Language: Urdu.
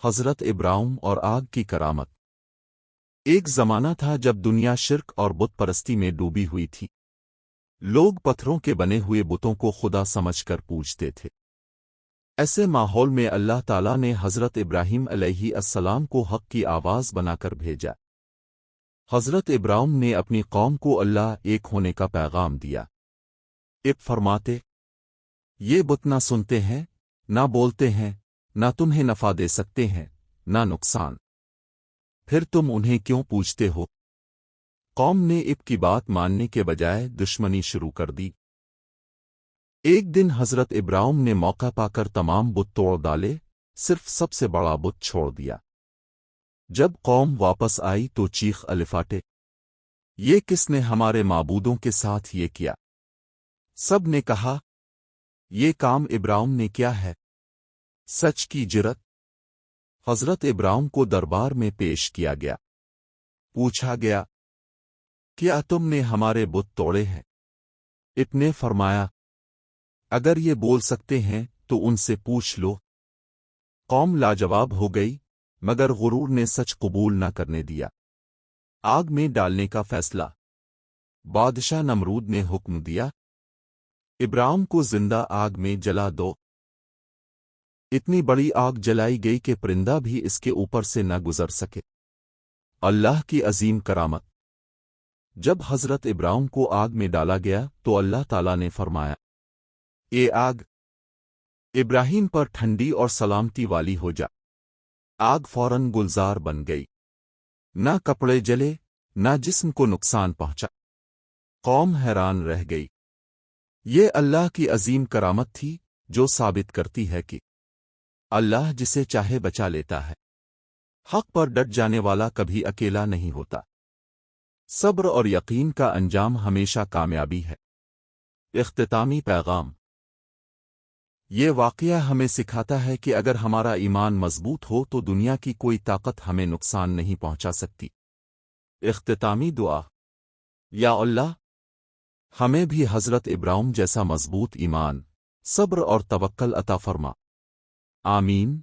حضرت ابراہیم اور آگ کی کرامت۔ ایک زمانہ تھا جب دنیا شرک اور بت پرستی میں ڈوبی ہوئی تھی۔ لوگ پتھروں کے بنے ہوئے بتوں کو خدا سمجھ کر پوجتے تھے۔ ایسے ماحول میں اللہ تعالیٰ نے حضرت ابراہیم علیہ السلام کو حق کی آواز بنا کر بھیجا۔ حضرت ابراہیم نے اپنی قوم کو اللہ ایک ہونے کا پیغام دیا۔ اب فرماتے، یہ بت نہ سنتے ہیں، نہ بولتے ہیں، نہ تمہیں نفع دے سکتے ہیں، نہ نقصان، پھر تم انہیں کیوں پوجتے ہو؟ قوم نے اب کی بات ماننے کے بجائے دشمنی شروع کر دی۔ ایک دن حضرت ابراہیم نے موقع پا کر تمام بت توڑ ڈالے، صرف سب سے بڑا بت چھوڑ دیا۔ جب قوم واپس آئی تو چیخ الفاٹے، یہ کس نے ہمارے معبودوں کے ساتھ یہ کیا؟ سب نے کہا، یہ کام ابراہیم نے کیا ہے؟ سچ کی جرت۔ حضرت ابراہیم کو دربار میں پیش کیا گیا۔ پوچھا گیا، کیا تم نے ہمارے بت توڑے ہیں؟ اب نے فرمایا، اگر یہ بول سکتے ہیں تو ان سے پوچھ لو۔ قوم لاجواب ہو گئی، مگر غرور نے سچ قبول نہ کرنے دیا۔ آگ میں ڈالنے کا فیصلہ۔ بادشاہ نمرود نے حکم دیا، ابراہیم کو زندہ آگ میں جلا دو۔ اتنی بڑی آگ جلائی گئی کہ پرندہ بھی اس کے اوپر سے نہ گزر سکے۔ اللہ کی عظیم کرامت۔ جب حضرت ابراہیم کو آگ میں ڈالا گیا تو اللہ تعالیٰ نے فرمایا، اے آگ، ابراہیم پر ٹھنڈی اور سلامتی والی ہو جا۔ آگ فوراً گلزار بن گئی، نہ کپڑے جلے، نہ جسم کو نقصان پہنچا۔ قوم حیران رہ گئی۔ یہ اللہ کی عظیم کرامت تھی جو ثابت کرتی ہے کہ اللہ جسے چاہے بچا لیتا ہے۔ حق پر ڈٹ جانے والا کبھی اکیلا نہیں ہوتا۔ صبر اور یقین کا انجام ہمیشہ کامیابی ہے۔ اختتامی پیغام۔ یہ واقعہ ہمیں سکھاتا ہے کہ اگر ہمارا ایمان مضبوط ہو تو دنیا کی کوئی طاقت ہمیں نقصان نہیں پہنچا سکتی۔ اختتامی دعا۔ یا اللہ، ہمیں بھی حضرت ابراہیم جیسا مضبوط ایمان، صبر اور توکل عطا فرما۔ آمین۔